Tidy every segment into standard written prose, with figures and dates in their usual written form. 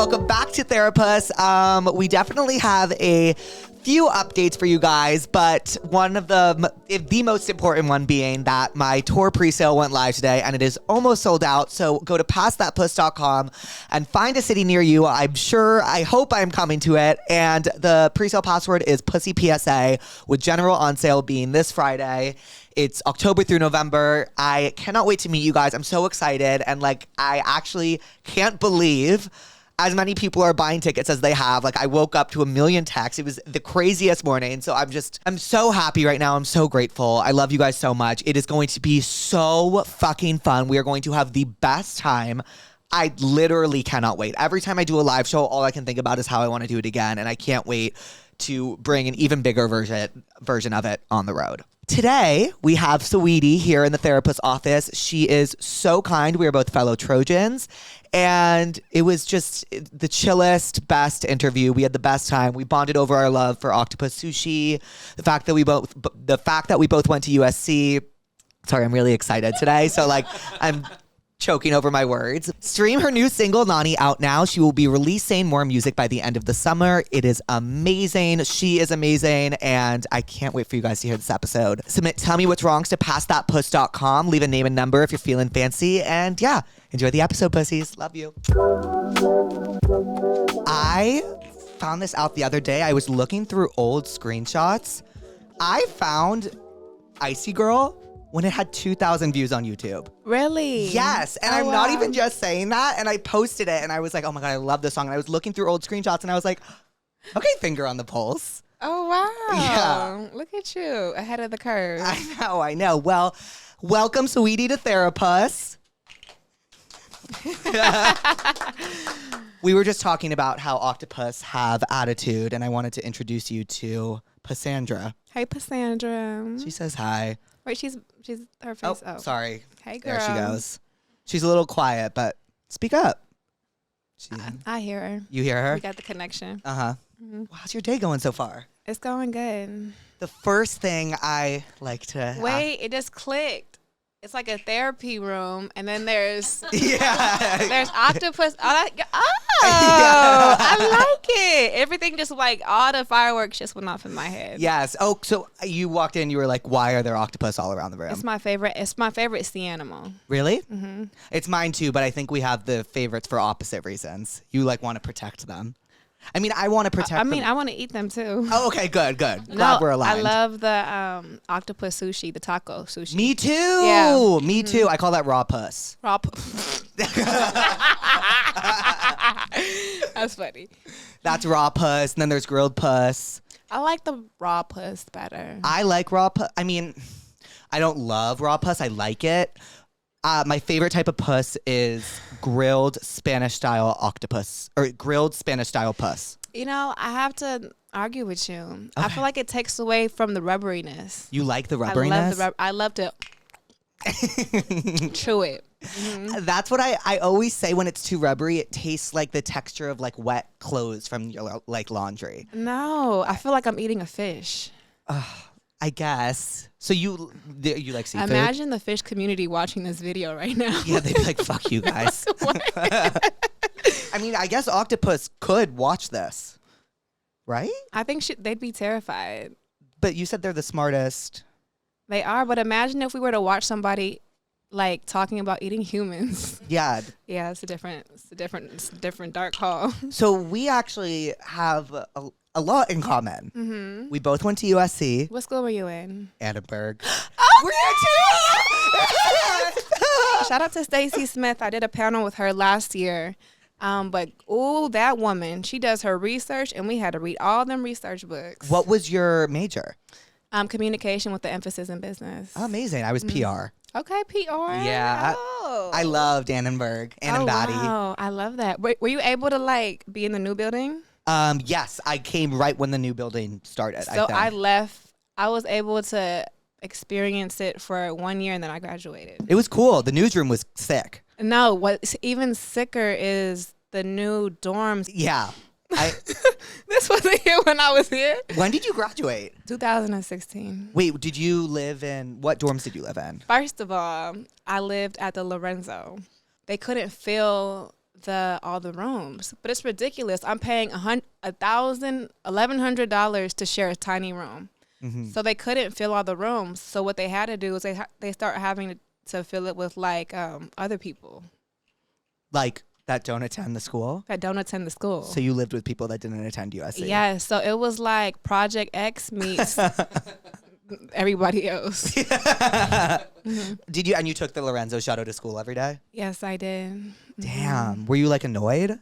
welcome back to Therapuss. We definitely have a few updates for you guys, but one of the most important one being that my tour pre-sale went live today and it is almost sold out. So go to passthatpuss.com and find a city near you. I hope I'm coming to it. And the pre-sale password is PussyPSA, with general on sale being this Friday. It's October through November. I cannot wait to meet you guys. I'm so excited. And I actually can't believe as many people are buying tickets as they have. I woke up to 1 million texts. It was the craziest morning. So I'm so happy right now. I'm so grateful. I love you guys so much. It is going to be so fucking fun. We are going to have the best time. I literally cannot wait. Every time I do a live show, all I can think about is how I want to do it again. And I can't wait to bring an even bigger version of it on the road. Today, we have Saweetie here in the Therapuss office. She is so kind. We are both fellow Trojans. And it was just the chillest, best interview. We had the best time. We bonded over our love for Octopus sushi. The fact that we both went to USC. Sorry, I'm really excited today. So I'm choking over my words. Stream her new single, NANi, out now. She will be releasing more music by the end of the summer. It is amazing. She is amazing. And I can't wait for you guys to hear this episode. Submit Tell Me What's Wrongs to passthatpuss.com. Leave a name and number if you're feeling fancy. And yeah, enjoy the episode, pussies. Love you. I found this out the other day. I was looking through old screenshots. I found Icy Girl when it had 2,000 views on YouTube. Really? Yes. And I'm not even just saying that. And I posted it and I was like, oh my God, I love this song. And I was looking through old screenshots and I was like, okay, finger on the pulse. Oh, wow. Yeah. Look at you, ahead of the curve. I know. Well, welcome, Saweetie, to Therapuss. We were just talking about how Octopus have attitude, and I wanted to introduce you to Passandra. Hey, Passandra. She says hi. Wait, she's her face. Oh, sorry. Hey, girl. There she goes. She's a little quiet, but speak up. I hear her. You hear her? We got the connection. Uh-huh. Mm-hmm. Well, how's your day going so far? It's going good. The first thing I like to... Wait, it just clicked. It's like a therapy room, and then there's there's Octopus. I like it. Everything just all the fireworks just went off in my head. Yes. Oh, so you walked in, you were like, why are there octopus all around the room? It's my favorite sea animal. Really? Mm-hmm. It's mine too, but I think we have the favorites for opposite reasons. You want to protect them. I mean, I want to protect them. I want to eat them too. Oh, okay, good. Glad we're aligned. I love the octopus sushi, the taco sushi. Me too. Yeah. Me too. I call that raw puss. Raw That's funny. That's raw puss, and then there's grilled puss. I like the raw puss better. I like raw puss. I mean, I don't love raw puss. I like it. My favorite type of puss is grilled Spanish-style octopus, or grilled Spanish-style puss. You know, I have to argue with you. Okay. I feel like it takes away from the rubberiness. You like the rubberiness? I love to chew it. Mm-hmm. That's what I always say when it's too rubbery. It tastes like the texture of wet clothes from your laundry. No, I feel like I'm eating a fish. I guess. So you like seafood? Imagine the fish community watching this video right now. Yeah, they'd be like, fuck you guys. I mean, I guess Octopus could watch this, right? I think they'd be terrified. But you said they're the smartest. They are, but imagine if we were to watch somebody talking about eating humans. Yeah. Yeah, it's a different dark hole. So we actually have a lot in common. Mm-hmm. We both went to USC. What school were you in? Annenberg. Oh, we're too! Shout out to Stacy Smith. I did a panel with her last year. But that woman, she does her research, and we had to read all them research books. What was your major? Communication with the emphasis in business. Oh, amazing. I was PR. Okay, PR. Yeah. I loved Annenberg. Annenbody. Wow. I love that. Were you able to be in the new building? Yes, I came right when the new building started. So I left. I was able to experience it for 1 year, and then I graduated. It was cool. The newsroom was sick. No, what's even sicker is the new dorms. Yeah. This wasn't here when I was here. When did you graduate? 2016. Wait, what dorms did you live in? First of all, I lived at the Lorenzo. They couldn't fill all the rooms. But it's ridiculous. I'm paying $1,100 to share a tiny room. Mm-hmm. So they couldn't fill all the rooms. So what they had to do is they start having to fill it with like other people. Like that don't attend the school? That don't attend the school. So you lived with people that didn't attend USC? Yeah, so it was like Project X meets everybody else. Mm-hmm. Did you, and you took the Lorenzo shuttle to school every day? Yes, I did. Damn. Were you like annoyed?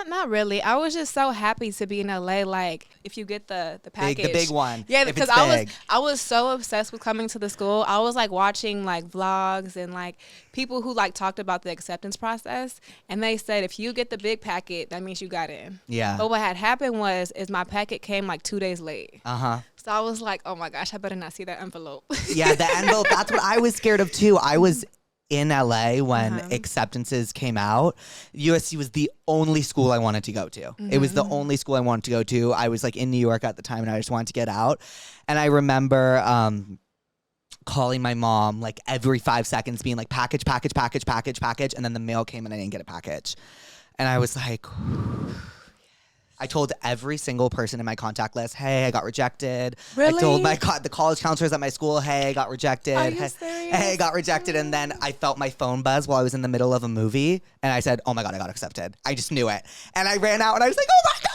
Not really. I was just so happy to be in LA. Like, if you get the package, the big one. Yeah, if because I was so obsessed with coming to the school. I was like watching like vlogs and like people who like talked about the acceptance process, and they said if you get the big packet, that means you got in. Yeah. But what had happened was my packet came like 2 days late. So I was like, oh my gosh, I better not see that envelope. Yeah, the envelope. That's what I was scared of too. I was in LA when acceptances came out. USC was the only school I wanted to go to. Mm-hmm. It was the only school I wanted to go to. I was like in New York at the time and I just wanted to get out. And I remember calling my mom like every 5 seconds being like package. And then the mail came and I didn't get a package. And I was like, I told every single person in my contact list, hey, I got rejected. Really? I told the college counselors at my school, hey, I got rejected. Are you serious? Hey, I got rejected. And then I felt my phone buzz while I was in the middle of a movie. And I said, oh my God, I got accepted. I just knew it. And I ran out and I was like, oh my God.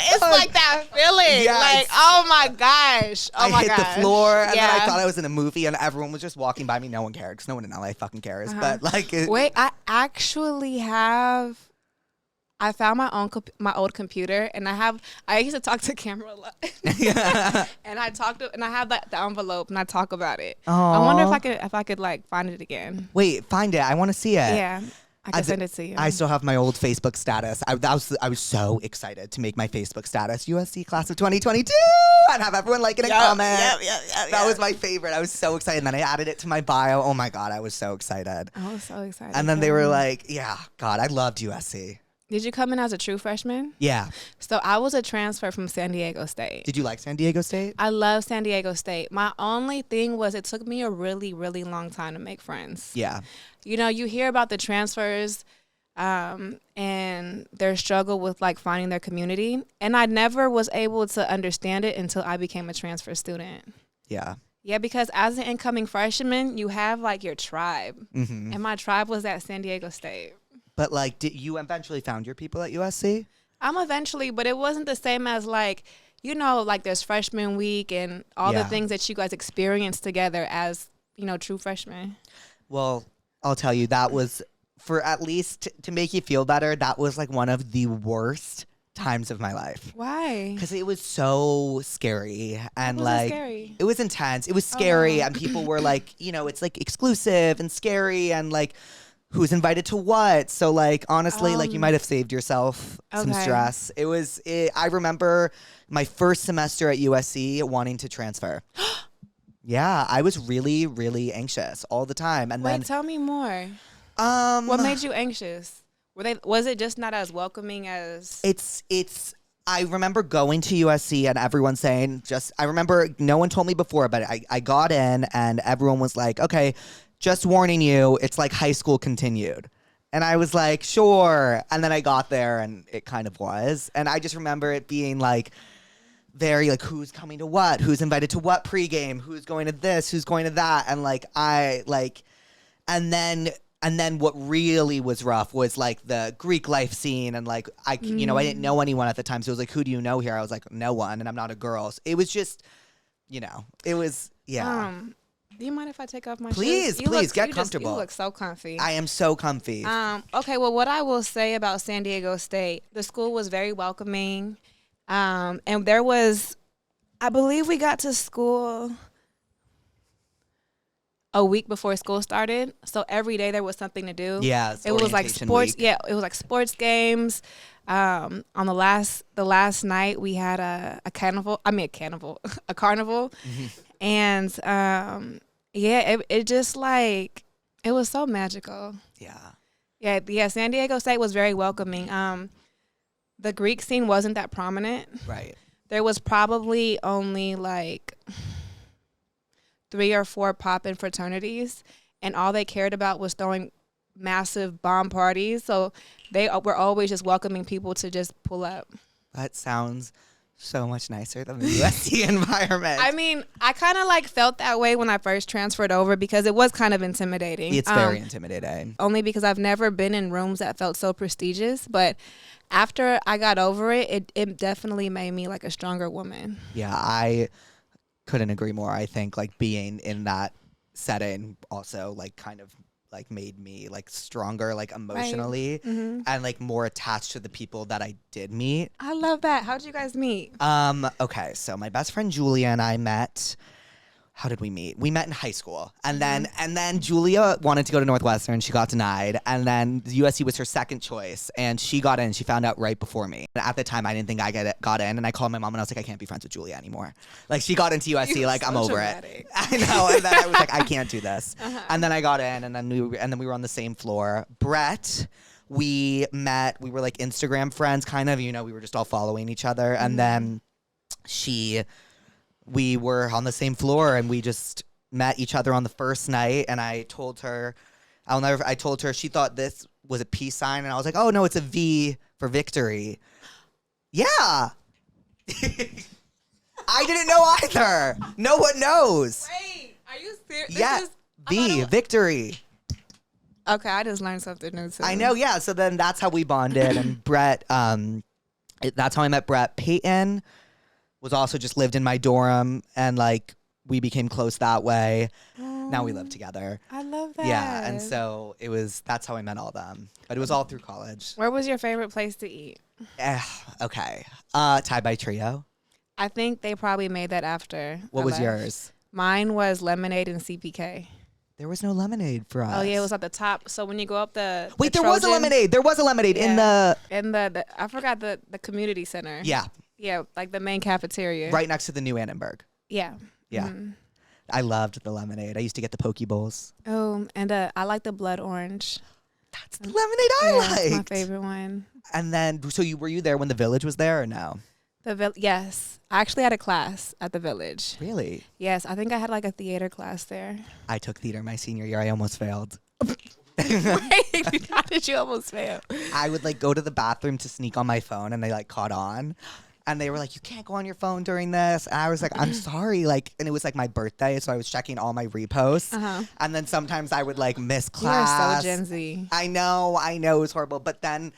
It's like that feeling. Yes. Like, oh my gosh. Oh I hit the floor and then I Yeah. thought I was in a movie and everyone was just walking by me. No one cared because no one in LA fucking cares. But like, wait, I actually have. I found my old computer, and I used to talk to camera a lot, and I have the envelope, and I talk about it. Aww. I wonder if I could like find it again. Wait, find it. I want to see it. Yeah, I can send it to you. I still have my old Facebook status. I was so excited to make my Facebook status USC class of 2022 and have everyone like it and comment. That was my favorite. I was so excited. And then I added it to my bio. Oh my God, I was so excited. I was so excited. And then they were like, yeah, God, I loved USC. Did you come in as a true freshman? Yeah. So I was a transfer from San Diego State. Did you like San Diego State? I love San Diego State. My only thing was it took me a really, really long time to make friends. Yeah. You know, you hear about the transfers and their struggle with like finding their community. And I never was able to understand it until I became a transfer student. Yeah. Yeah, because as an incoming freshman, you have like your tribe. Mm-hmm. And my tribe was at San Diego State. But like, did you eventually found your people at USC? Eventually, but it wasn't the same as like, you know, like there's freshman week and all the things that you guys experience together as, you know, true freshmen. Well, I'll tell you, that was, for at least to make you feel better, that was like one of the worst times of my life. Why? Because it was so scary and like scary? It was intense. It was scary and people were like, you know, it's like exclusive and scary and like who's invited to what. So like honestly, like you might have saved yourself some stress. I remember my first semester at USC wanting to transfer. Yeah, I was really, really anxious all the time. And then tell me more. What made you anxious? Was it just not as welcoming as? I remember going to USC and everyone saying I remember no one told me before, but I got in and everyone was like, okay, just warning you, it's like high school continued. And I was like, sure. And then I got there and it kind of was. And I just remember it being like very like who's coming to what, who's invited to what pregame, who's going to this, who's going to that. And like and then what really was rough was like the Greek life scene and like you know, I didn't know anyone at the time. So it was like, who do you know here? I was like, no one, and I'm not a girl. So it was just, you know, it was Do you mind if I take off my shoes? Please, get comfortable. You look so comfy. I am so comfy. Okay, well, what I will say about San Diego State, the school was very welcoming. And there was, I believe we got to school a week before school started. So every day there was something to do. Yeah, it was like sports. Week. Yeah, it was like sports games. On the last night we had a carnival. A carnival. Mm-hmm. And it just like, it was so magical. Yeah. San Diego State was very welcoming. The Greek scene wasn't that prominent. Right. There was probably only like 3 or 4 pop-in fraternities, and all they cared about was throwing massive bomb parties. So they were always just welcoming people to just pull up. That sounds so much nicer than the USC environment. I mean, I kind of like felt that way when I first transferred over because it was kind of intimidating. It's very intimidating. Only because I've never been in rooms that felt so prestigious. But after I got over it, it definitely made me like a stronger woman. Yeah, I couldn't agree more. I think like being in that setting also like kind of like made me like stronger like emotionally and like more attached to the people that I did meet. I love that. How'd you guys meet? Okay, so my best friend Julia and I met. How did we meet? We met in high school. And then Julia wanted to go to Northwestern. She got denied. And then USC was her second choice. And she got in. She found out right before me. And at the time, I didn't think I got in. And I called my mom and I was like, I can't be friends with Julia anymore. Like, she got into USC. Like, I'm over it. I know. And then I was like, I can't do this. And then I got in. And then we were on the same floor. Brett, we met. We were like Instagram friends, kind of. You know, we were just all following each other. And then we were on the same floor and we just met each other on the first night. And I told her, I told her she thought this was a peace sign. And I was like, oh no, it's a V for victory. Yeah. I didn't know either. No one knows. Wait, are you serious? Yeah, V, victory. Okay, I just learned something new too. I know, yeah. So then that's how we bonded. And Brett, that's how I met Brett. Peyton was also just lived in my dorm and like we became close that way. Now we live together. I love that. Yeah, and so that's how I met all of them. But it was all through college. Where was your favorite place to eat? Okay. Thai by Trio. I think they probably made that after. What was yours? Mine was Lemonade and CPK. There was no lemonade for us. Oh yeah, it was at the top. So when you go up the Wait, there was a lemonade. There was a lemonade in the I forgot the community center. Yeah. Yeah, like the main cafeteria. Right next to the new Annenberg. Yeah. Yeah. Mm-hmm. I loved the lemonade. I used to get the poke bowls. Oh, and I like the blood orange. That's the lemonade I liked. That's my favorite one. And then, so were you there when the Village was there or no? Yes. I actually had a class at the Village. Really? Yes. I think I had like a theater class there. I took theater my senior year. I almost failed. Wait, how did you almost fail? I would like go to the bathroom to sneak on my phone and they like caught on. And they were like, you can't go on your phone during this. And I was like, I'm sorry. Like, and it was like my birthday. So I was checking all my reposts. And then sometimes I would like miss class. You are so Gen Z. I know. It was horrible. But then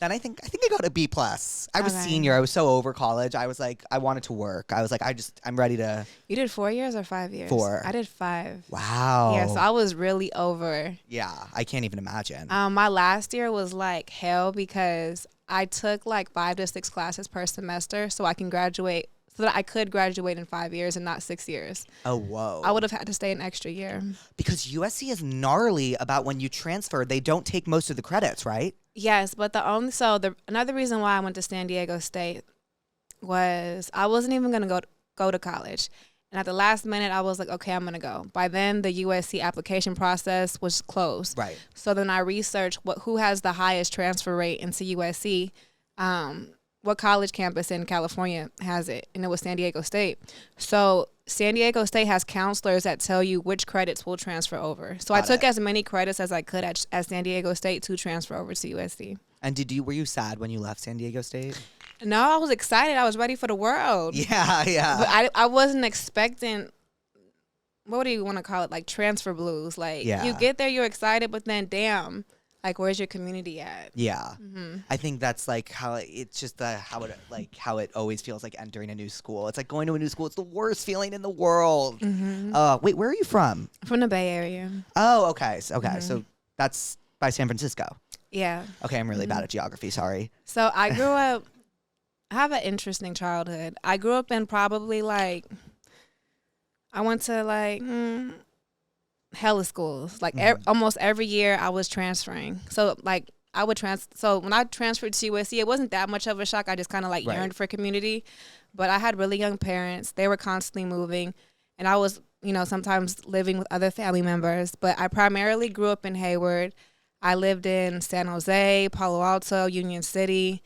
I think I got a B+. I was senior. I was so over college. I was like, I wanted to work. I was like, I'm ready to. You did 4 years or 5 years? 4. I did 5. Wow. Yeah, so I was really over. Yeah, I can't even imagine. My last year was like hell because I took like 5 to 6 classes per semester so I can graduate, so that I could graduate in 5 years and not 6 years. Oh, whoa. I would have had to stay an extra year. Because USC is gnarly about when you transfer, they don't take most of the credits, right? Yes, but another reason why I went to San Diego State was I wasn't even going to go to college. And at the last minute, I was like, okay, I'm going to go. By then, the USC application process was closed. Right. So then I researched who has the highest transfer rate into USC, what college campus in California has it, and it was San Diego State. So San Diego State has counselors that tell you which credits will transfer over. So I took as many credits as I could at San Diego State to transfer over to USC. And were you sad when you left San Diego State? No, I was excited. I was ready for the world. Yeah. But I wasn't expecting, what do you want to call it, like transfer blues. Like, you get there, you're excited, but then, damn, like, where's your community at? Yeah. Mm-hmm. I think that's, like, how it's just how it always feels like entering a new school. It's like going to a new school. It's the worst feeling in the world. Mm-hmm. Wait, where are you from? From the Bay Area. Oh, okay. So that's by San Francisco. Yeah. Okay, I'm really bad at geography. Sorry. So I grew up. I have an interesting childhood. I grew up in probably like, I went to like hella schools. Like almost every year I was transferring. So like so when I transferred to USC, it wasn't that much of a shock. I just kind of like yearned for community. But I had really young parents. They were constantly moving. And I was, sometimes living with other family members. But I primarily grew up in Hayward. I lived in San Jose, Palo Alto, Union City.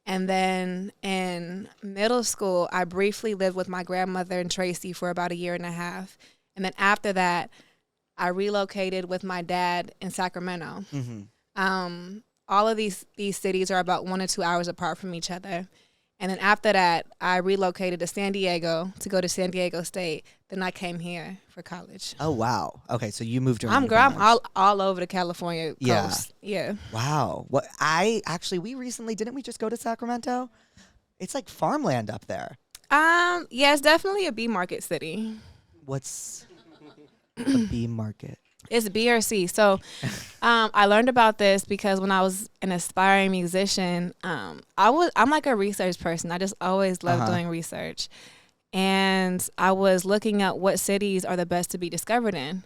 And then in middle school, I briefly lived with my grandmother and Tracy for about 1.5 years. And then after that, I relocated with my dad in Sacramento. All of these cities are about 1 or 2 hours apart from each other. And then after that, I relocated to San Diego to go to San Diego State. Then I came here for college. Oh, wow. Okay, so you moved around. I'm all over the California coast. Yeah. Wow. What we recently, didn't we just go to Sacramento? It's like farmland up there. Yeah, it's definitely a B market city. What's a B market? It's B or C. So I learned about this because when I was an aspiring musician, I'm like a research person. I just always love doing research. And I was looking at what cities are the best to be discovered in.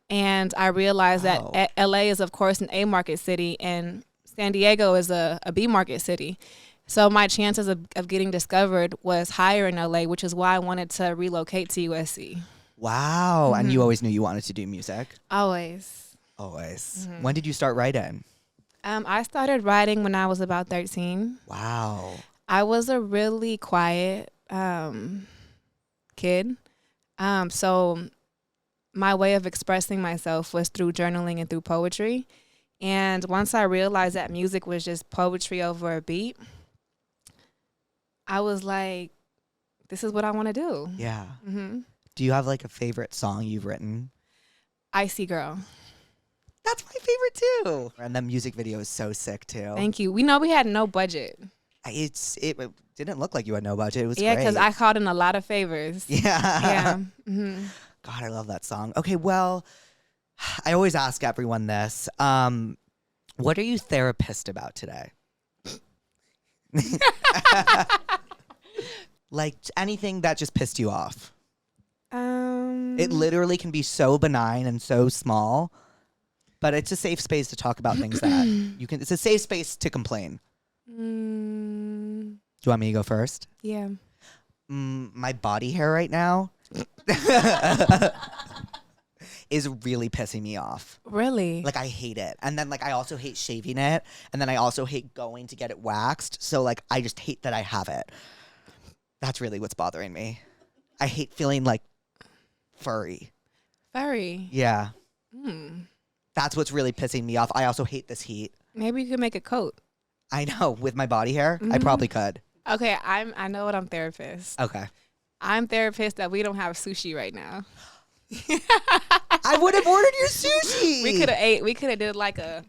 And I realized that LA is, of course, an A market city, and San Diego is a B market city. So my chances of getting discovered was higher in LA, which is why I wanted to relocate to USC. Wow. And you always knew you wanted to do music? Always. When did you start writing? I started writing when I was about 13. Wow. I was a really quiet kid. So my way of expressing myself was through journaling and through poetry. And once I realized that music was just poetry over a beat, I was like, this is what I want to do. Yeah. Do you have like a favorite song you've written? Icy Girl. That's my favorite too. And the music video is so sick too. Thank you. We had no budget. It didn't look like you had no budget. It was great. because I called in a lot of favors. Yeah. God, I love that song. Okay, well, I always ask everyone this. What are you therapist about today? Like anything that just pissed you off. It literally can be so benign and so small, but it's a safe space to talk about things that you can. It's a safe space to complain. Do you want me to go first? Yeah. My body hair right now is really pissing me off. Really? Like I hate it. And then like I also hate shaving it. And then I also hate going to get it waxed. So like I just hate that I have it. That's really what's bothering me. I hate feeling like furry. Furry? Yeah. That's what's really pissing me off. I also hate this heat. Maybe you could make a coat. I know. With my body hair, I probably could. Okay, I know what I'm therapist. Okay. I'm therapist that we don't have sushi right now. I would have ordered your sushi. We could have did like a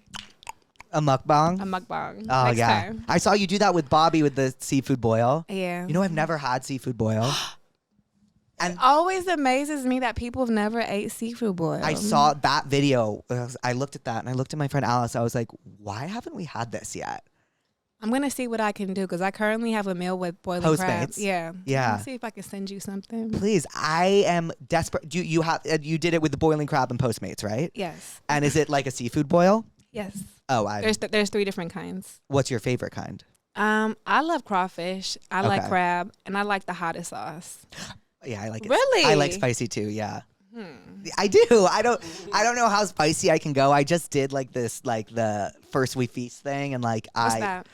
mukbang. A mukbang. Oh next yeah. time. I saw you do that with Bobby with the seafood boil. Yeah. You know, I've never had seafood boil. And it always amazes me that people have never ate seafood boil. I saw that video. I looked at that and I looked at my friend Alice. I was like, why haven't we had this yet? I'm going to see what I can do because I currently have a meal with boiling crabs. Yeah. Yeah. Let's see if I can send you something. Please. I am desperate. You did it with the boiling crab and Postmates, right? Yes. And is it like a seafood boil? Yes. Oh, there's 3 different kinds. What's your favorite kind? I love crawfish. I like crab, and I like the hottest sauce. Yeah, I like it. Really? I like spicy too. Yeah. I do. I don't know how spicy I can go. I just did like this, like the first we feast thing, and like What's that?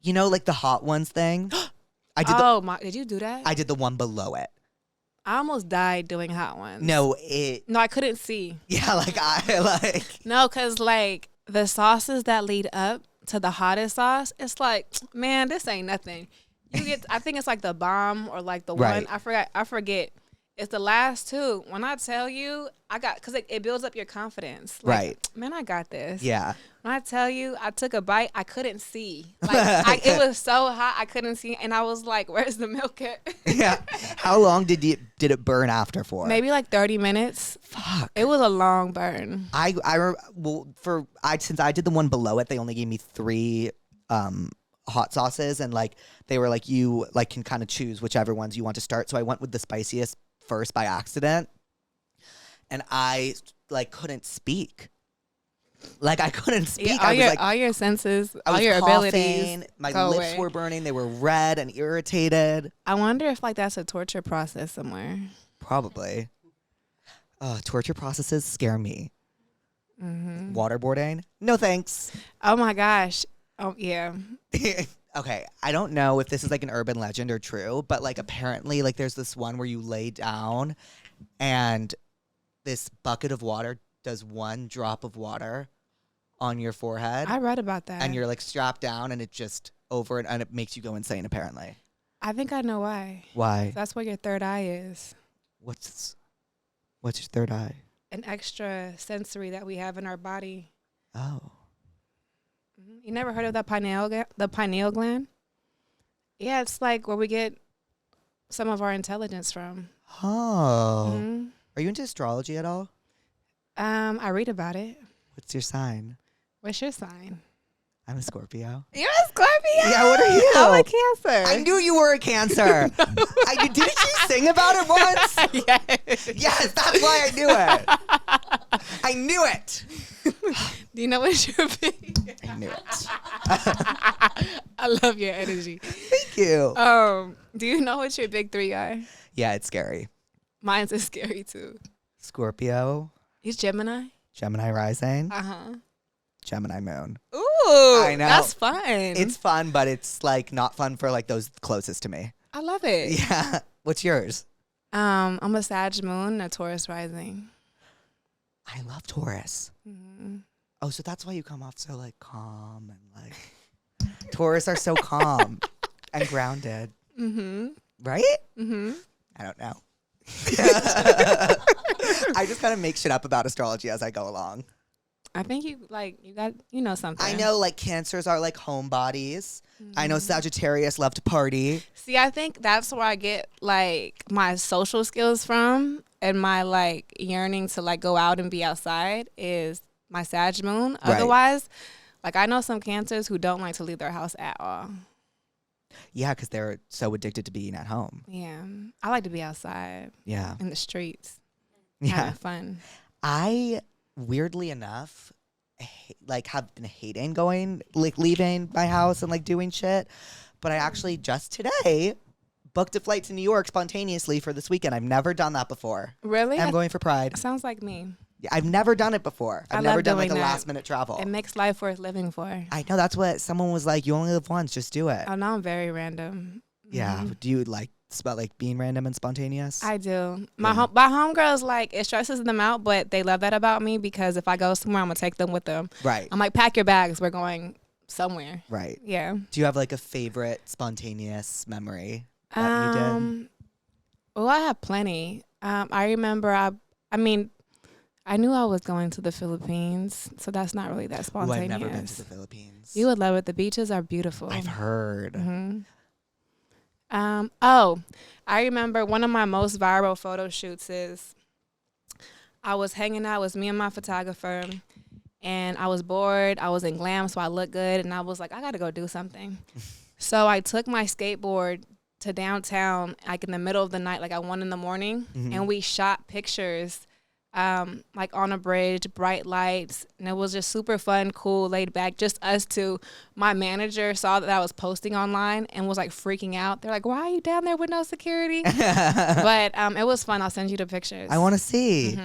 You know, like the hot ones thing. I did. Did you do that? I did the one below it. I almost died doing hot ones. No, I couldn't see. Yeah, No, cause like the sauces that lead up to the hottest sauce, it's like, man, this ain't nothing. I think it's like the bomb or like the one. I forget. It's the last 2. When I tell you, because it builds up your confidence. Like, right. Man, I got this. Yeah. When I tell you, I took a bite, I couldn't see. Like it was so hot, I couldn't see, and I was like, "Where's the milk at?" Yeah. How long did it burn after for? Maybe like 30 minutes. Fuck. It was a long burn. Since I did the one below it, they only gave me 3 hot sauces, and like they were like, you like can kind of choose whichever ones you want to start. So I went with the spiciest first by accident, and I like couldn't speak. Like I couldn't speak. Yeah, all your senses, all your coughing, abilities. my lips were burning. They were red and irritated. I wonder if like that's a torture process somewhere. Probably. Torture processes scare me. Waterboarding? No thanks. Oh my gosh. Oh yeah. Okay, I don't know if this is like an urban legend or true, but like apparently like there's this one where you lay down and this bucket of water does 1 drop of water on your forehead. I read about that. And you're like strapped down and it just and it makes you go insane apparently. I think I know why. Why? That's where your third eye is. What's your third eye? An extra sensory that we have in our body. Oh. You never heard of the pineal gland? Yeah, it's like where we get some of our intelligence from. Oh. Are you into astrology at all? I read about it. What's your sign? What's your sign? I'm a Scorpio. You're a Scorpio? Yeah, what are you? I'm a Cancer. I knew you were a Cancer. Didn't you sing about it once? Yes. Yes, that's why I knew it. I knew it. Do you know what your big? I knew it. I love your energy. Thank you. Do you know what your big 3 are? Yeah, it's scary. Mine's is scary too. Scorpio. He's Gemini. Gemini rising. Uh-huh. Gemini moon. Ooh, I know. that's fun. It's fun, but it's like not fun for like those closest to me. I love it. Yeah. What's yours? I'm a Sag moon, a Taurus rising. I love Taurus. Mm-hmm. Oh, so that's why you come off so like calm and like Taurus are so calm and grounded. Mm-hmm. Right? Mm-hmm. I don't know. I just kind of make shit up about astrology as I go along. I think you know something. I know like Cancers are like homebodies. I know Sagittarius love to party. See, I think that's where I get like my social skills from, and my like yearning to like go out and be outside is my Sag moon. Right. Otherwise, like I know some Cancers who don't like to leave their house at all. Yeah, because they're so addicted to being at home. Yeah, I like to be outside. Yeah. In the streets. Yeah. Having fun. I, weirdly enough, like have been hating leaving my house and like doing shit. But I actually just today booked a flight to New York spontaneously for this weekend. I've never done that before. Really? I'm going for Pride. Sounds like me. Yeah, I've never done it before. I've never done like a last minute travel. It makes life worth living for. I know, that's what someone was like, you only live once, just do it. Oh, now I'm very random. Yeah. Mm-hmm. Do you like about like being random and spontaneous? I do. My homegirls, like, it stresses them out, but they love that about me because if I go somewhere, I'm gonna take them with them. Right. I'm like, pack your bags. We're going somewhere. Right. Yeah. Do you have like a favorite spontaneous memory that you did? Well, I have plenty. I remember. I knew I was going to the Philippines, so that's not really that Ooh, spontaneous. I've never been to the Philippines. You would love it. The beaches are beautiful. I've heard. Mm-hmm. I remember one of my most viral photo shoots is I was hanging out with me and my photographer, and I was bored. I was in glam, so I looked good, and I was like, I got to go do something. So I took my skateboard to downtown, like in the middle of the night, like at 1 a.m, and we shot pictures like on a bridge, bright lights, and it was just super fun, cool, laid back, just us two. My manager saw that I was posting online and was like freaking out. They're like, why are you down there with no security? But it was fun. I'll send you the pictures. I want to see.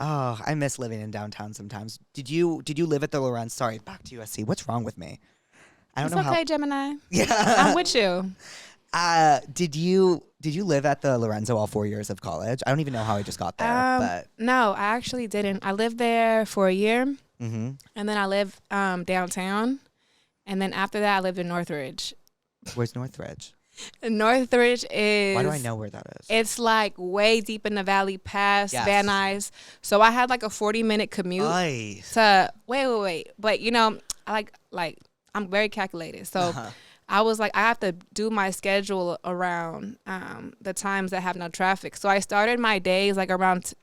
Oh, I miss living in downtown sometimes. Did you live at the Lorenz? Sorry, back to USC. What's wrong with me? I don't know it's okay, Gemini. Yeah. I'm with you. Did you live at the Lorenzo all 4 years of college? I don't even know how I just got there. But no, I actually didn't. I lived there for a year, and then I lived downtown, and then after that, I lived in Northridge. Where's Northridge? Northridge is. Why do I know where that is? It's like way deep in the valley, past Van Nuys. So I had like a 40-minute commute to wait. But you know, I like I'm very calculated, so. I was like, I have to do my schedule around the times that have no traffic. So I started my days like around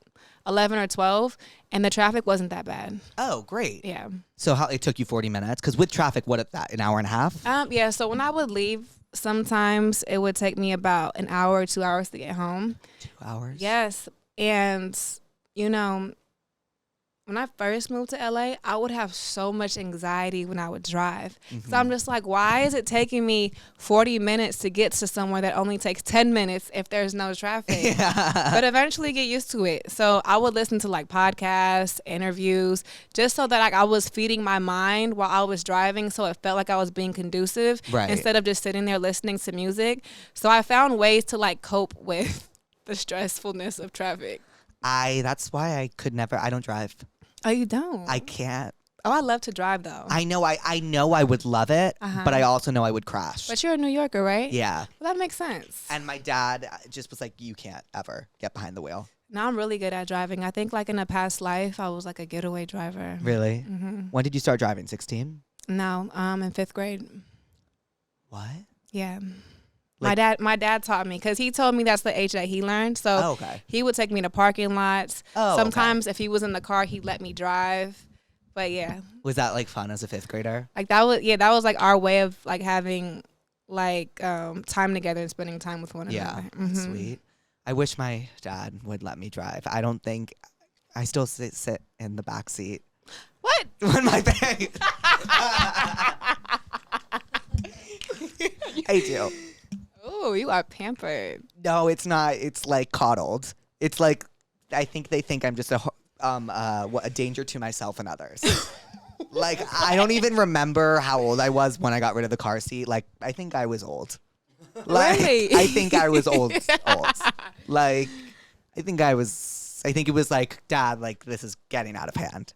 11 or 12, and the traffic wasn't that bad. Oh, great. Yeah. So how it took you 40 minutes? Because with traffic, what is that, an hour and a half? Yeah, so when I would leave, sometimes it would take me about an hour or 2 hours to get home. 2 hours? Yes. And, you know, when I first moved to LA, I would have so much anxiety when I would drive. So I'm just like, why is it taking me 40 minutes to get to somewhere that only takes 10 minutes if there's no traffic? But eventually get used to it. So I would listen to like podcasts, interviews, just so that like I was feeding my mind while I was driving, so it felt like I was being conducive instead of just sitting there listening to music. So I found ways to like cope with the stressfulness of traffic. That's why I don't drive. Oh, you don't? I can't. Oh, I love to drive though. I know I would love it, but I also know I would crash. But you're a New Yorker, right? Yeah. Well, that makes sense. And my dad just was like, you can't ever get behind the wheel. No, I'm really good at driving. I think like in a past life, I was like a getaway driver. Really? When did you start driving? 16? No, in 5th grade. What? Yeah. Like, my dad taught me because he told me that's the age that he learned. So he would take me to parking lots. Sometimes if he was in the car, he'd let me drive. But yeah. Was that like fun as a 5th grader? Like that was like our way of like having like time together and spending time with one another. Yeah, that's sweet. I wish my dad would let me drive. I don't think I still sit in the back seat. What? When my parents. I do. Oh, you are pampered. No, it's not. It's like coddled. It's like I think they think I'm just a danger to myself and others. Like I don't even remember how old I was when I got rid of the car seat. Like I think I was old. Like really? I think I was old. Like I think it was like, Dad, like this is getting out of hand.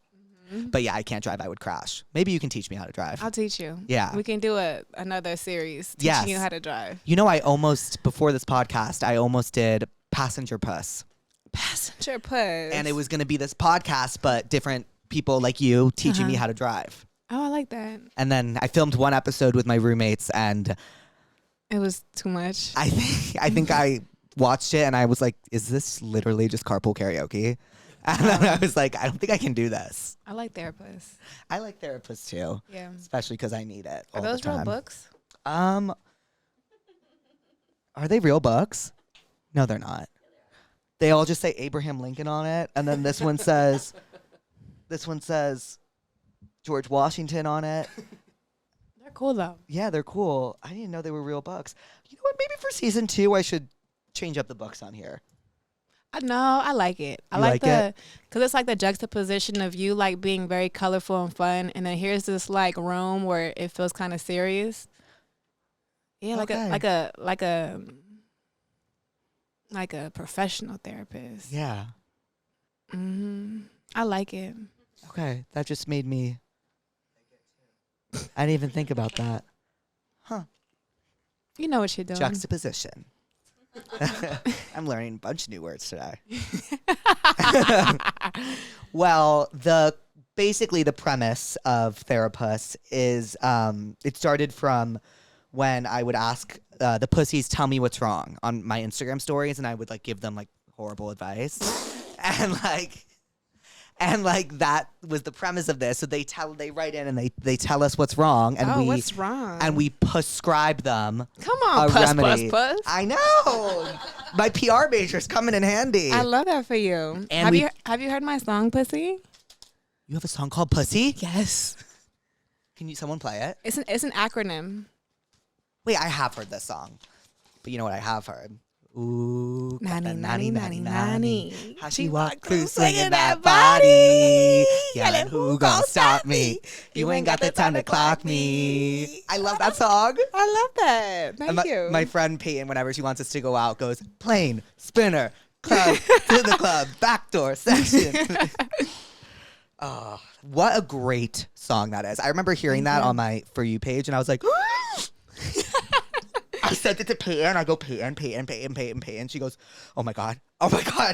But yeah, I can't drive. I would crash. Maybe you can teach me how to drive. I'll teach you. Yeah. We can do another series teaching you how to drive. You know, before this podcast, I almost did Passenger Puss. Passenger Puss. And it was going to be this podcast, but different people like you teaching me how to drive. Oh, I like that. And then I filmed one episode with my roommates, and it was too much. I think I watched it, and I was like, is this literally just carpool karaoke? And then I was like, I don't think I can do this. I like Therapuss. I like Therapuss too. Yeah. Especially because I need it. Are those real books? Are they real books? No, they're not. They all just say Abraham Lincoln on it, and then this one says George Washington on it. They're cool though. Yeah, they're cool. I didn't know they were real books. You know what? Maybe for season 2, I should change up the books on here. No, I like it. I like because it's like the juxtaposition of you like being very colorful and fun, and then here's this like room where it feels kind of serious. Yeah, like a professional therapist. Yeah. I like it. Okay, that just made me. I didn't even think about that. Huh. You know what you're doing. Juxtaposition. I'm learning a bunch of new words today. Well, basically the premise of Therapuss is it started from when I would ask the pussies tell me what's wrong on my Instagram stories, and I would like give them like horrible advice, and that was the premise of this. So they write in and they tell us what's wrong, and what's wrong? And we prescribe them. Come on, puss. I know. My PR major's coming in handy. I love that for you. And have you heard my song, Pussy? You have a song called Pussy? Yes. Can someone play it? It's an acronym. Wait, I have heard this song, but you know what I have heard? Ooh, NANi. How she walk through swinging that body. Yelling, who gon' stop me? You ain't got the time to clock me. I love that song. I love that. Thank you. My friend Peyton, whenever she wants us to go out, goes, plane, spinner, club, to the club, backdoor, section. Oh, what a great song that is. I remember hearing that on my For You page, and I was like, I sent it to Peyton. I go, Peyton. She goes, oh my God.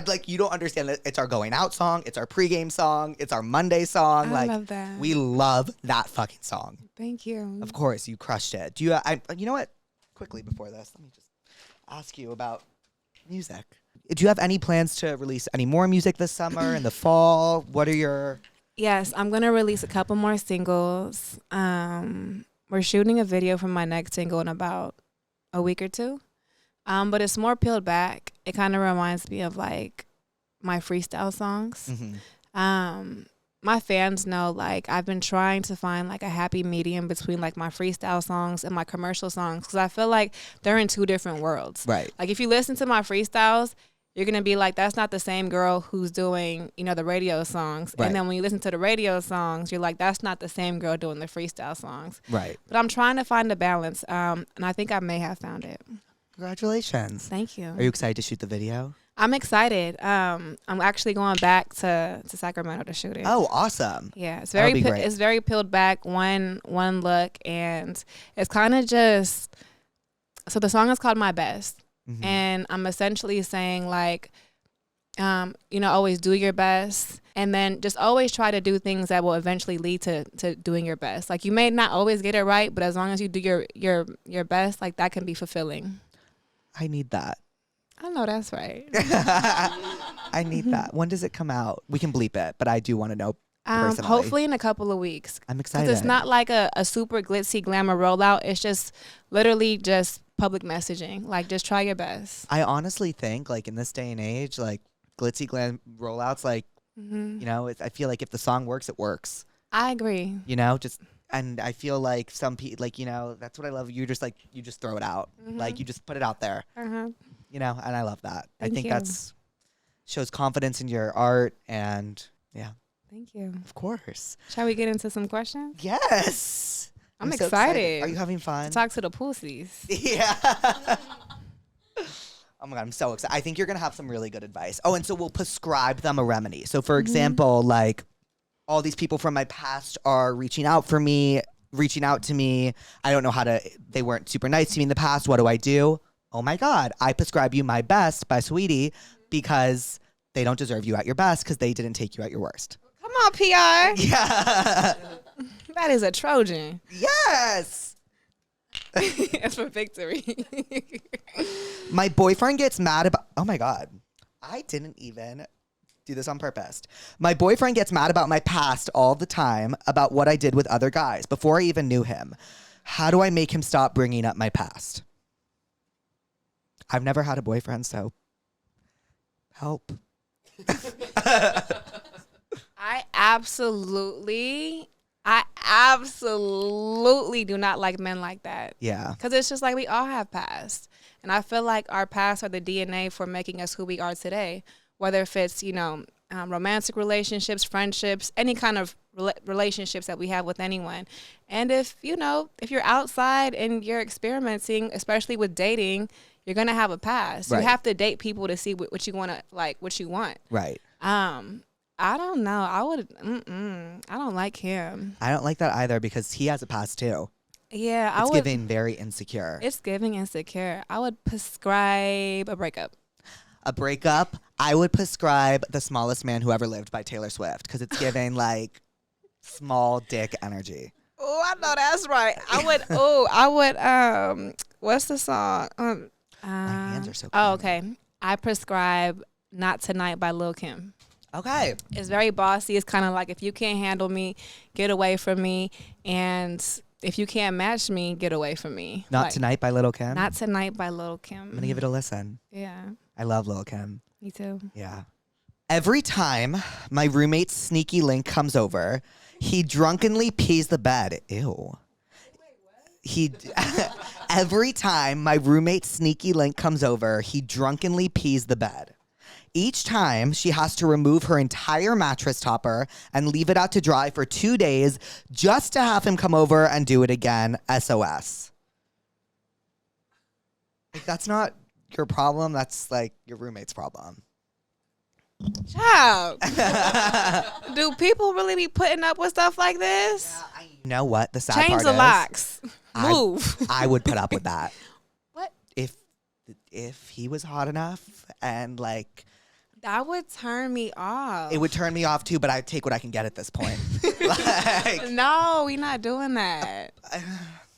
Like, you don't understand that it's our going out song. It's our pregame song. It's our Monday song. I love that. We love that fucking song. Thank you. Of course, you crushed it. You know what? Quickly before this, let me just ask you about music. Do you have any plans to release any more music this summer, in the fall? What are your... Yes, I'm going to release a couple more singles. We're shooting a video for my next single in about a week or two. But it's more peeled back. It kind of reminds me of like my freestyle songs. My fans know like I've been trying to find like a happy medium between like my freestyle songs and my commercial songs, because I feel like they're in two different worlds. Right. Like if you listen to my freestyles, you're going to be like, that's not the same girl who's doing, the radio songs. Right. And then when you listen to the radio songs, you're like, that's not the same girl doing the freestyle songs. Right. But I'm trying to find a balance. And I think I may have found it. Congratulations. Thank you. Are you excited to shoot the video? I'm excited. I'm actually going back to Sacramento to shoot it. Oh, awesome. Yeah, it's That'll very be great. it's very peeled back, one look, and it's kind of just. So the song is called My Best, and I'm essentially saying like, always do your best, and then just always try to do things that will eventually lead to doing your best. Like you may not always get it right, but as long as you do your best, like that can be fulfilling. I need that. I know that's right. I need that. When does it come out? We can bleep it, but I do want to know personally. Hopefully in a couple of weeks. I'm excited. Because it's not like a super glitzy glamour rollout. It's just literally just public messaging. Like just try your best. I honestly think like in this day and age, like glitzy glam rollouts, like, I feel like if the song works, it works. I agree. And I feel like some people, like, that's what I love. You just throw it out. Like you just put it out there. And I love that. I think that's shows confidence in your art, and yeah. Thank you. Of course. Shall we get into some questions? Yes. I'm so excited. Are you having fun? Talk to the pussies. Yeah. Oh my God, I'm so excited. I think you're going to have some really good advice. Oh, and so we'll prescribe them a remedy. So for example, like all these people from my past are reaching out to me. I don't know they weren't super nice to me in the past. What do I do? Oh my God, I prescribe you My Best by Saweetie because they don't deserve you at your best because they didn't take you at your worst. Come on, PR. Yeah. That is a Trojan. Yes. It's for victory. My boyfriend gets mad about... Oh my God. I didn't even do this on purpose. My boyfriend gets mad about my past all the time about what I did with other guys before I even knew him. How do I make him stop bringing up my past? I've never had a boyfriend, so help. I absolutely do not like men like that. Yeah. Because it's just like we all have past. And I feel like our past are the DNA for making us who we are today. Whether if it's, romantic relationships, friendships, any kind of relationships that we have with anyone. And if you're outside and you're experimenting, especially with dating, you're going to have a past. Right. You have to date people to see what you want to, like, what you want. Right. I don't know. I don't like him. I don't like that either because he has a past too. Yeah. It's giving very insecure. It's giving insecure. I would prescribe a breakup. A breakup, I would prescribe The Smallest Man Who Ever Lived by Taylor Swift because it's giving like small dick energy. Oh, I know that's right. I would, what's the song? My hands are so Oh, clean. okay. I prescribe Not Tonight by Lil' Kim. Okay. It's very bossy. It's kind of like, if you can't handle me, get away from me. And if you can't match me, get away from me. Not Tonight by Lil' Kim? Not Tonight by Lil' Kim. I'm going to give it a listen. Yeah. I love Lil' Kim. Me too. Yeah. Every time my roommate's sneaky link comes over, he drunkenly pees the bed. Ew. Every time my roommate's sneaky link comes over, he drunkenly pees the bed. Each time, she has to remove her entire mattress topper and leave it out to dry for 2 days just to have him come over and do it again. SOS. Like, that's not your problem. That's like your roommate's problem. Child. Do people really be putting up with stuff like this? Yeah, you know what? The sad Change part the is, locks. Move. I would put up with that. What? If he was hot enough and like... That would turn me off. It would turn me off too, but I'd take what I can get at this point. Like, no, we're not doing that.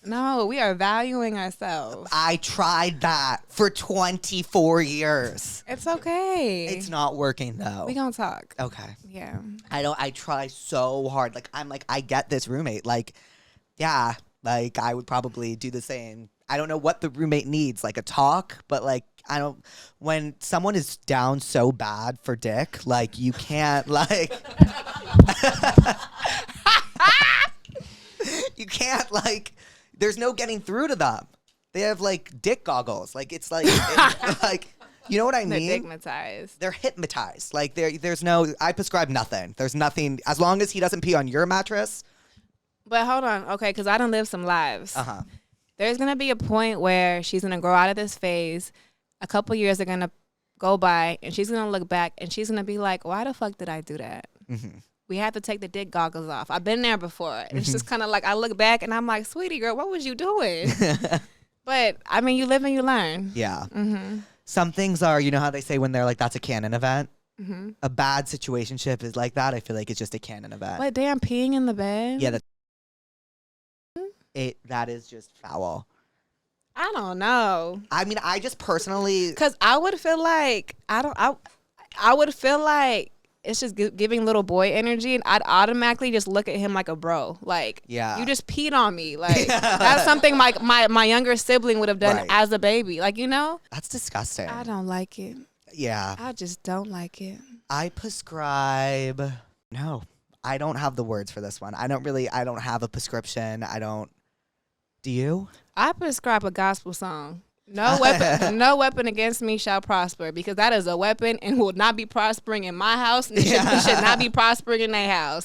No, we are valuing ourselves. I tried that for 24 years. It's okay. It's not working though. We gonna talk. Okay. Yeah. I try so hard. Like, I get this roommate. Like, yeah, like I would probably do the same. I don't know what the roommate needs, like a talk, but like, when someone is down so bad for dick, like you can't like, you can't like, there's no getting through to them. They have like dick goggles. Like it's like, like, you know what I mean? They're stigmatized. They're hypnotized. Like there's no, I prescribe nothing. There's nothing, as long as he doesn't pee on your mattress. But hold on. Okay. Cause I done lived some lives. Uh-huh. there's going to be a point where she's going to grow out of this phase. A couple years are going to go by, and she's going to look back, and she's going to be like, why the fuck did I do that? Mm-hmm. We had to take the dick goggles off. I've been there before. It's just kind of like I look back, and I'm like, sweetie girl, what was you doing? But, I mean, you live and you learn. Yeah. Mm-hmm. Some things are, you know how they say when they're like, that's a canon event? Mm-hmm. A bad situationship is like that. I feel like it's just a canon event. What, damn, peeing in the bed? Yeah, that is just foul. I don't know. I mean, I just personally... Because I would feel like, I would feel like it's just giving little boy energy, and I'd automatically just look at him like a bro. Like, yeah, you just peed on me. Like, that's something my younger sibling would have done as a baby. Like, you know? That's disgusting. I don't like it. Yeah. I just don't like it. I prescribe... No, I don't have the words for this one. I don't have a prescription. Do you? I prescribe a gospel song. No weapon, no weapon against me shall prosper, because that is a weapon and will not be prospering in my house. It should not be prospering in their house.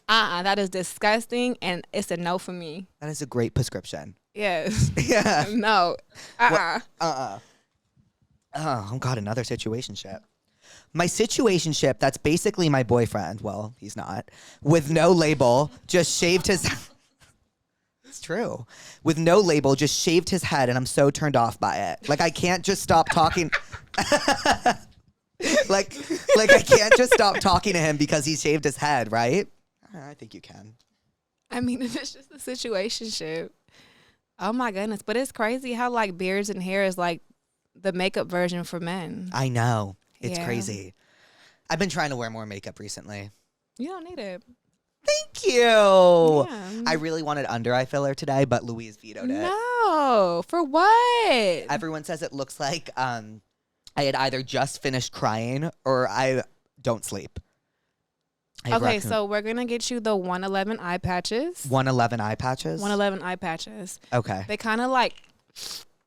That is disgusting, and it's a no for me. That is a great prescription. Yes. Yeah. No. Oh, God, another situationship. My situationship, that's basically my boyfriend. Well, he's not. With no label, just shaved his... It's true. With no label, just shaved his head, and I'm so turned off by it. Like, I can't just stop talking. like I can't just stop talking to him because he shaved his head, right? I think you can. I mean, it's just a situationship. Oh my goodness. But it's crazy how like beards and hair is like the makeup version for men. I know. It's crazy. I've been trying to wear more makeup recently. You don't need it. Thank you. Yeah. I really wanted under eye filler today, but Louise vetoed it. No. For what? Everyone says it looks like I had either just finished crying or I don't sleep. Okay, so we're going to get you the 111 eye patches. 111 eye patches? 111 eye patches. Okay. They kind of like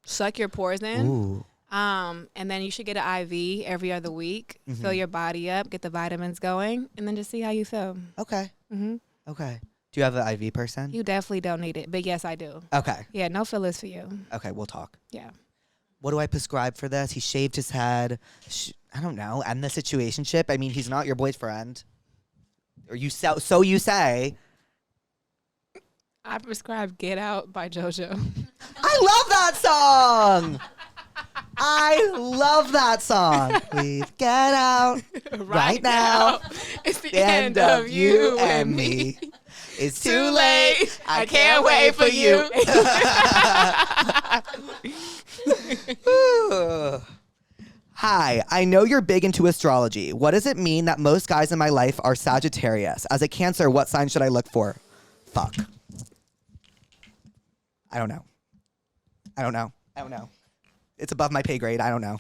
suck your pores in. Ooh. And then you should get an IV every other week. Mm-hmm. Fill your body up, get the vitamins going, and then just see how you feel. Okay. Mm-hmm. Okay. Do you have an IV person? You definitely don't need it, but yes, I do. Okay. Yeah, no fillers for you. Okay, we'll talk. Yeah. What do I prescribe for this? He shaved his head. I don't know. End the situationship. I mean, he's not your boyfriend. Or so you say. I prescribe Get Out by Jojo. I love that song. I love that song. Please get out right now. It's the end of you and me. It's too late. I can't wait for you. Hi, I know you're big into astrology. What does it mean that most guys in my life are Sagittarius? As a Cancer, what sign should I look for? Fuck. I don't know. It's above my pay grade. I don't know.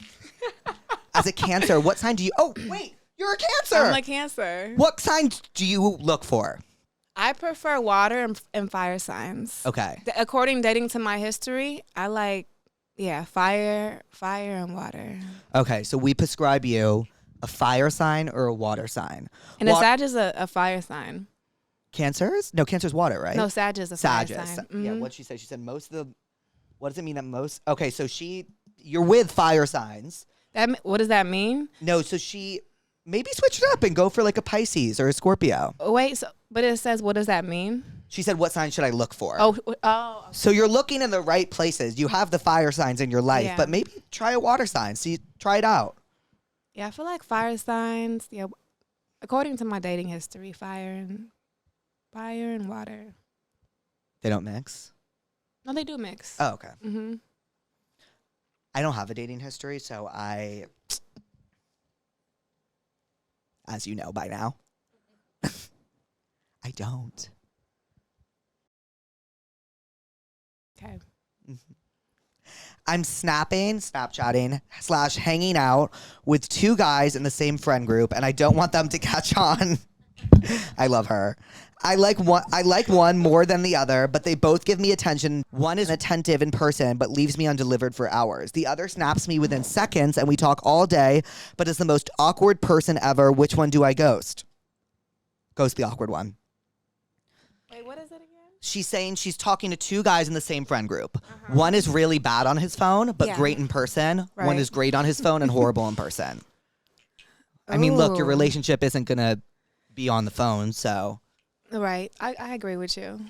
As a Cancer, what sign do you... Oh, wait. You're a Cancer. I'm a Cancer. What signs do you look for? I prefer water and fire signs. Okay. According dating to my history, I like, fire and water. Okay, so we prescribe you a fire sign or a water sign. And a Sag is a fire sign. Cancers? No, Cancer's water, right? No, Sag is a fire sign. Mm-hmm. Yeah, what'd she say? She said most of the... What does it mean that most... Okay, so you're with fire signs. What does that mean? No, so she... Maybe switch it up and go for like a Pisces or a Scorpio. Wait, but it says, what does that mean? She said, what sign should I look for? Oh. So you're looking in the right places. You have the fire signs in your life, but maybe try a water sign. See, try it out. Yeah, I feel like fire signs, according to my dating history, fire and water. They don't mix? No, they do mix. Oh, okay. Mm-hmm. I don't have a dating history, so as you know by now, I don't. Okay. Mm-hmm. I'm Snapchatting / hanging out with two guys in the same friend group, and I don't want them to catch on. I love her. I like one more than the other, but they both give me attention. One is attentive in person, but leaves me undelivered for hours. The other snaps me within seconds, and we talk all day, but is the most awkward person ever. Which one do I ghost? Ghost the awkward one. Wait, what is it again? she's saying she's talking to 2 guys in the same friend group. One is really bad on his phone, but great in person. Right. One is great on his phone and horrible in person. I mean, look, your relationship isn't going to be on the phone, so. Right. I agree with you.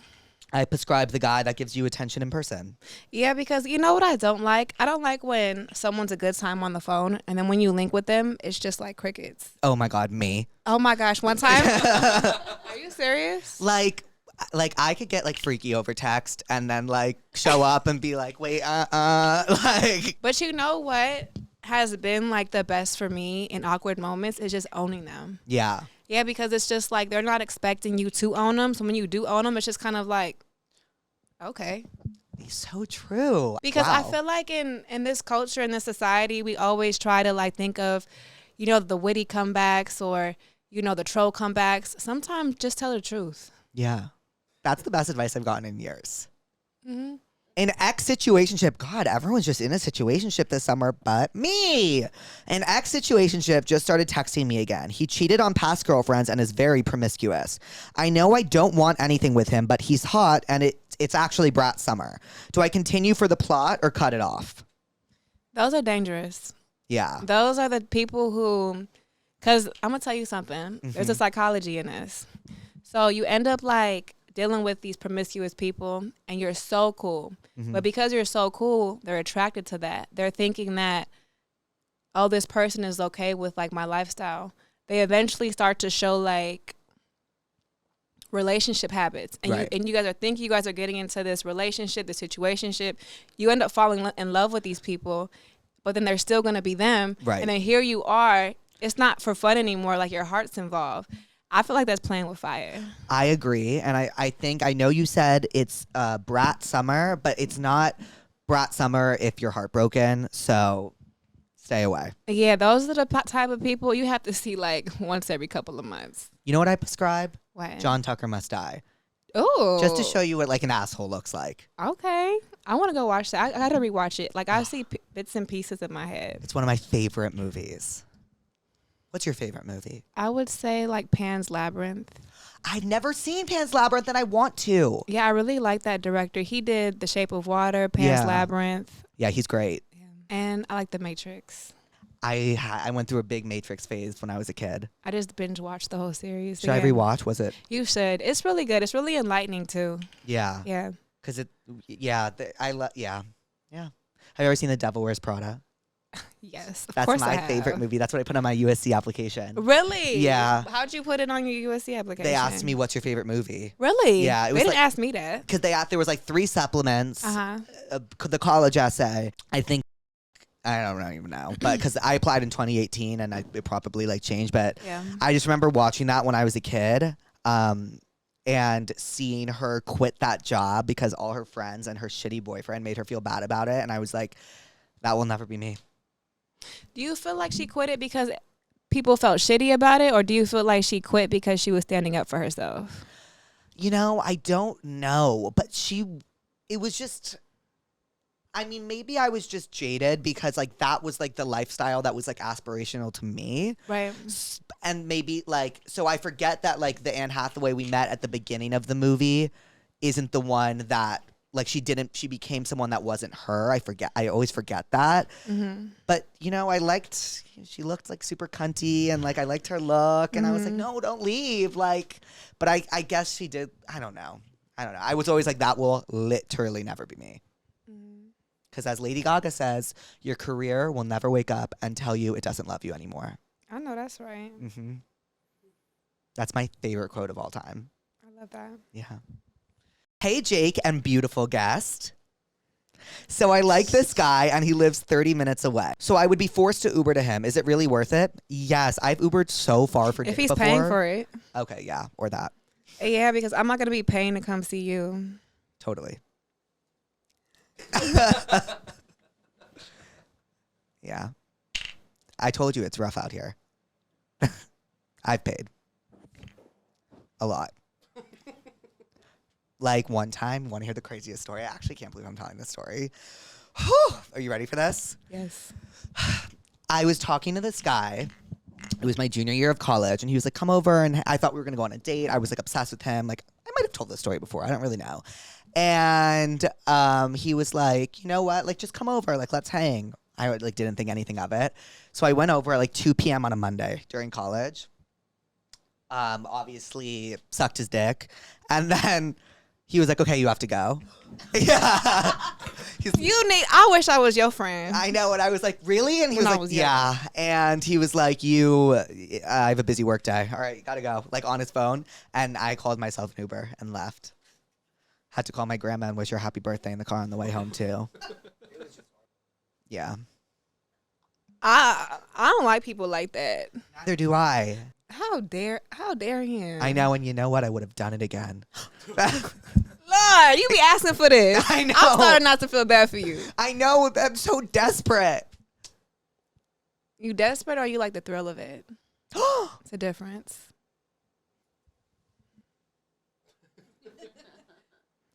I prescribe the guy that gives you attention in person. Yeah, because you know what I don't like? I don't like when someone's a good time on the phone, and then when you link with them, it's just like crickets. Oh my God, me. Oh my gosh, one time? Are you serious? Like I could get like freaky over text and then like show up and be like, wait, like. But you know what has been like the best for me in awkward moments is just owning them. Yeah. Yeah, because it's just like they're not expecting you to own them. So when you do own them, it's just kind of like, okay. It's so true. Because wow. I feel like in this culture, in this society, we always try to like think of, you know, the witty comebacks or, you know, the troll comebacks. Sometimes just tell the truth. Yeah. That's the best advice I've gotten in years. Mm-hmm. An ex-situationship. God, everyone's just in a situationship this summer but me. An ex-situationship just started texting me again. He cheated on past girlfriends and is very promiscuous. I know I don't want anything with him, but he's hot and it's actually brat summer. Do I continue for the plot or cut it off? Those are dangerous. Yeah. Those are the people who, because I'm going to tell you something. There's a psychology in this. So you end up like dealing with these promiscuous people and you're so cool. But because you're so cool, they're attracted to that. They're thinking that, oh, this person is okay with like my lifestyle. They eventually start to show like relationship habits. And right. you guys are getting into this relationship, this situationship. You end up falling in love with these people, but then they're still going to be them. Right. And then here you are. It's not for fun anymore. Like your heart's involved. I feel like that's playing with fire. I agree. And I think, I know you said it's brat summer, but it's not brat summer if you're heartbroken. So stay away. Yeah, those are the type of people you have to see like once every couple of months. You know what I prescribe? What? John Tucker Must Die. Oh. Just to show you what like an asshole looks like. Okay. I want to go watch that. I got to rewatch it. Like I see bits and pieces in my head. It's one of my favorite movies. What's your favorite movie? I would say like Pan's Labyrinth. I've never seen Pan's Labyrinth and I want to. Yeah, I really like that director. He did The Shape of Water, Pan's Labyrinth. Yeah, he's great. And I like The Matrix. I went through a big Matrix phase when I was a kid. I just binge watched the whole series. Should I rewatch? Was it? You should. It's really good. It's really enlightening too. Yeah. Yeah. Because Have you ever seen The Devil Wears Prada? Yes, That's my favorite movie. That's what I put on my USC application. Really? Yeah. How'd you put it on your USC application? They asked me, what's your favorite movie? Really? Yeah. They didn't ask me that. Because there was like 3 supplements. Uh-huh. The college essay. I think, I don't even know. But because I applied in 2018 and it probably like changed. But Yeah. I just remember watching that when I was a kid. And seeing her quit that job because all her friends and her shitty boyfriend made her feel bad about it. And I was like, that will never be me. Do you feel like she quit it because people felt shitty about it? Or do you feel like she quit because she was standing up for herself? You know, I don't know. But it was just, I mean, maybe I was just jaded because like that was like the lifestyle that was like aspirational to me. Right. And maybe like, so I forget that like the Anne Hathaway we met at the beginning of the movie isn't the one that like she became someone that wasn't her. I always forget that. Mm-hmm. But you know, she looked like super cunty and like I liked her look and I was like, no, don't leave. Like, but I guess she did. I don't know. I was always like, that will literally never be me. Because as Lady Gaga says, your career will never wake up and tell you it doesn't love you anymore. I know that's right. Mm-hmm. That's my favorite quote of all time. I love that. Yeah. Hey, Jake and beautiful guest. So I like this guy and he lives 30 minutes away. So I would be forced to Uber to him. Is it really worth it? Yes. I've Ubered so far for if dick he's before. paying for it. Okay, yeah. Or that. Yeah, because I'm not going to be paying to come see you. Totally. Yeah. I told you it's rough out here. I've paid. A lot. Like one time, want to hear the craziest story? I actually can't believe I'm telling this story. Are you ready for this? Yes. I was talking to this guy. It was my junior year of college, and he was like, come over, and I thought we were going to go on a date. I was like obsessed with him. Like, I might have told this story before. I don't really know. And he was like, you know what? Like, just come over. Like, let's hang. I like didn't think anything of it. So I went over at like 2 p.m. on a Monday during college. Obviously sucked his dick. And then he was like, okay, you have to go. Yeah. I wish I was your friend. I know. And I was like, really? And he was like, yeah. And he was like, I have a busy work day. All right, gotta go. Like on his phone. And I called myself an Uber and left. Had to call my grandma and wish her happy birthday in the car on the way home too. Yeah. I don't like people like that. Neither do I. How dare him? I know, and you know what? I would have done it again. Lord, you be asking for this. I know. I'm starting not to feel bad for you. I know. I'm so desperate. You desperate or you like the thrill of it? It's a difference.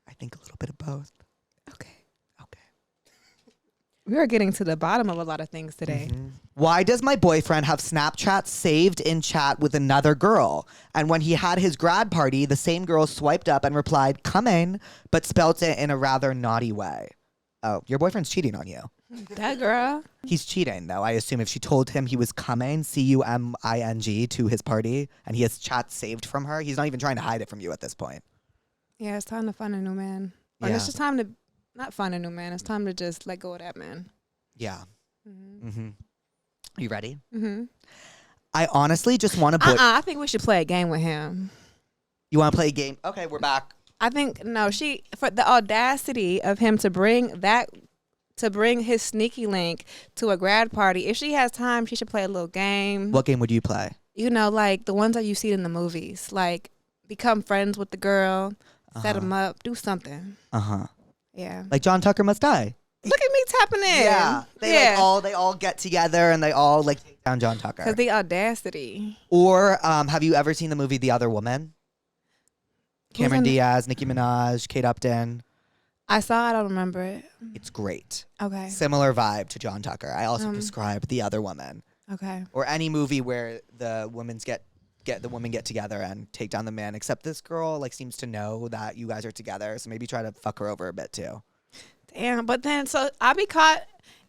I think a little bit of both. Okay. Okay. We are getting to the bottom of a lot of things today. Mm-hmm. Why does my boyfriend have Snapchat saved in chat with another girl? And when he had his grad party, the same girl swiped up and replied, come in, but spelt it in a rather naughty way. Oh, your boyfriend's cheating on you. That girl. He's cheating, though. I assume if she told him he was coming, CUMING, to his party, and he has chat saved from her, he's not even trying to hide it from you at this point. Yeah, it's time to find a new man. Or Yeah. it's just time to not find a new man. It's time to just let go of that man. Yeah. Mm-hmm. Mm-hmm. You ready? Mm-hmm. I honestly just want to I think we should play a game with him. You want to play a game? Okay, we're back. I think for the audacity of him to bring his sneaky link to a grad party. If she has time, she should play a little game. What game would you play? You know, like the ones that you see in the movies. Like become friends with the girl, set them up, do something. Uh-huh. Yeah. Like John Tucker Must Die. Look at me tapping in. Yeah. They all get together and they all like take down John Tucker. Because the audacity. Or have you ever seen the movie The Other Woman? Cameron Diaz, Nicki Minaj, Kate Upton. I saw it, I don't remember it. It's great. Okay. Similar vibe to John Tucker. I also described The Other Woman. Okay. Or any movie where the women get together and take down the man. Except this girl like seems to know that you guys are together, so maybe try to fuck her over a bit too. Damn, but then so I'll be caught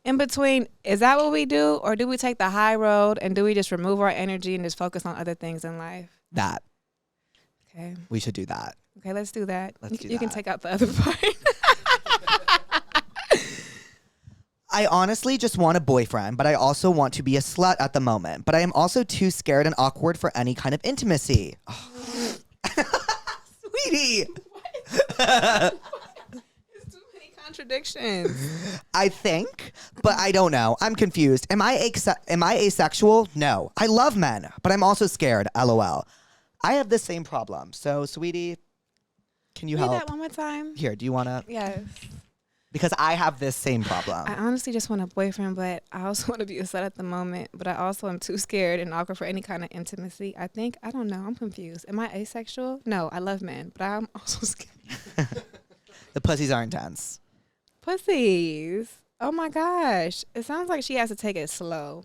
in between. Is that what we do, or do we take the high road and do we just remove our energy and just focus on other things in life? That. Okay. We should do that. Okay, let's do that. You can take out the other part. I honestly just want a boyfriend, but I also want to be a slut at the moment. But I am also too scared and awkward for any kind of intimacy. Oh. Sweetie. It's too many contradictions. I think, but I don't know. I'm confused. Am I asexual? No. I love men, but I'm also scared. LOL. I have the same problem. So, sweetie, can you Read help? that one more time. Here, do you want to? Yes. Because I have this same problem. I honestly just want a boyfriend, but I also want to be a slut at the moment. But I also am too scared and awkward for any kind of intimacy. I don't know. I'm confused. Am I asexual? No, I love men, but I'm also scared. The pussies are intense. Pussies. Oh my gosh. It sounds like she has to take it slow.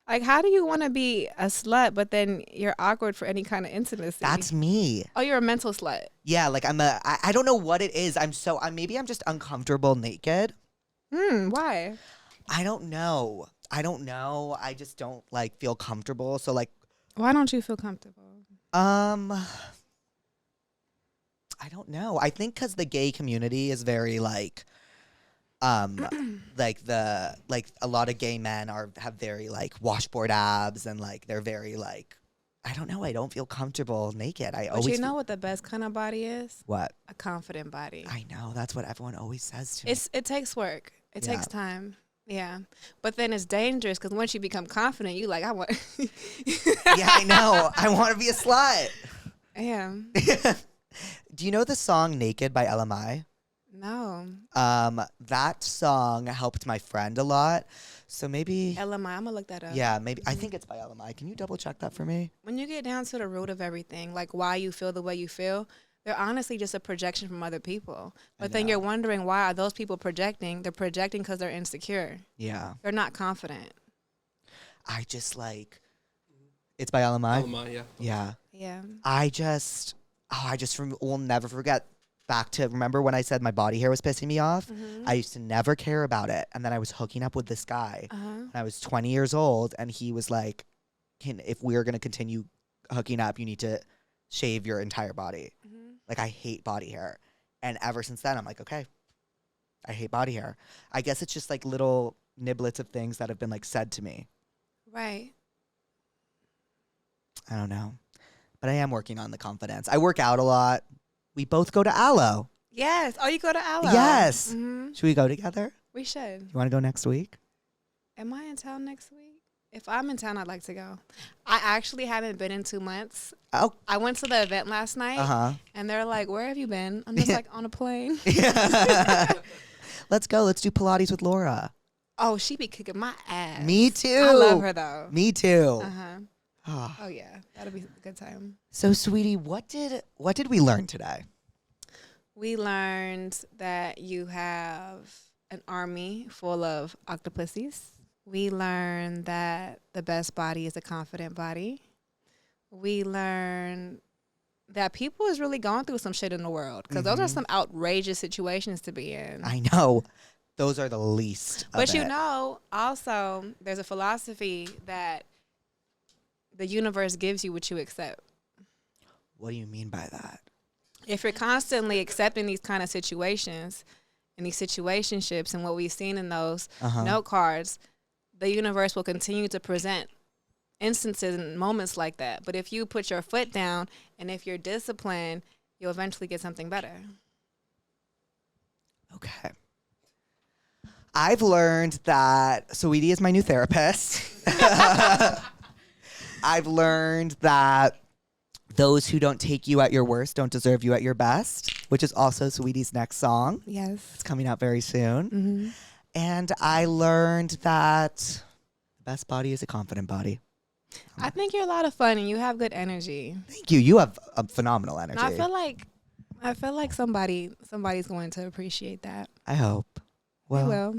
Like, how do you want to be a slut, but then you're awkward for any kind of intimacy? That's me. Oh, you're a mental slut. Yeah, like I don't know what it is. Maybe I'm just uncomfortable naked. Why? I don't know. I just don't like feel comfortable. So like, why don't you feel comfortable? I don't know. I think because the gay community is very like, like a lot of gay men have very like washboard abs and like they're very like, I don't know. I don't feel comfortable naked. But you know what the best kind of body is? What? A confident body. I know. That's what everyone always says to me. It takes work. It takes time. Yeah. But then it's dangerous because once you become confident, you like, I want. Yeah, I know. I want to be a slut. Yeah. Do you know the song Naked by LMI? No. That song helped my friend a lot. So maybe LMI, I'm gonna look that up. Yeah, maybe I think it's by LMI. Can you double check that for me? When you get down to the root of everything, like why you feel the way you feel, they're honestly just a projection from other people. But then you're wondering, why are those people projecting? They're projecting because they're insecure. Yeah. They're not confident. I just like, it's by LMI? LMI, yeah. Yeah. Yeah. I will never forget. Back to remember when I said my body hair was pissing me off? I used to never care about it. And then I was hooking up with this guy. And I was 20 years old. And he was like, if we're going to continue hooking up, you need to shave your entire body. Like, I hate body hair. And ever since then, I'm like, okay, I hate body hair. I guess it's just like little niblets of things that have been like said to me. Right. I don't know. But I am working on the confidence. I work out a lot. We both go to Aloe. Yes. Oh, you go to Aloe? Yes. Should we go together? We should. You want to go next week? Am I in town next week? If I'm in town, I'd like to go. I actually haven't been in 2 months. Oh. I went to the event last night, and they're like, where have you been? I'm just like, on a plane. Let's go. Let's do Pilates with Laura. Oh, she be kicking my ass. Me too. I love her, though. Me too. Oh, yeah. That'll be a good time. So, sweetie, what did we learn today? We learned that you have an army full of octopuses. We learned that the best body is a confident body. We learned that people is really going through some shit in the world, because those are some outrageous situations to be in. I know. Those are the least of But it. you know, also, there's a philosophy that the universe gives you what you accept. What do you mean by that? If you're constantly accepting these kind of situations and these situationships and what we've seen in those note cards, the universe will continue to present instances and moments like that. But if you put your foot down and if you're disciplined, you'll eventually get something better. Okay. I've learned that Saweetie is my new therapist. I've learned that those who don't take you at your worst don't deserve you at your best, which is also Saweetie's next song. Yes. It's coming out very soon. And I learned that the best body is a confident body. I think you're a lot of fun and you have good energy. Thank you. You have a phenomenal energy. And I feel like somebody's going to appreciate that. I hope. Well, They will.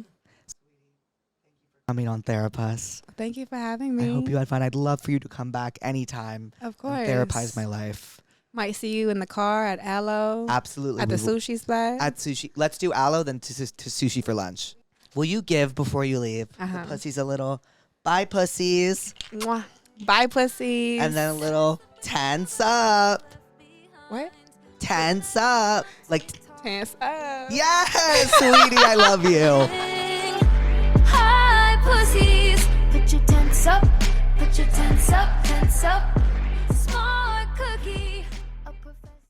Coming on Therapuss. Thank you for having me. I hope you had fun. I'd love for you to come back anytime. Of course. Therapize my life. Might see you in the car at Aloe. Absolutely. At the sushi spot. At sushi. Let's do Aloe, then to sushi for lunch. Will you give before you leave? The pussies a little, bye pussies. Mwah. Bye pussies. And then a little tense up. What? Tense up. Like Tense up. yes, sweetie, I love you. Hi, pussies. Put your tense up. Put your tense up. Tense up. Smart cookie.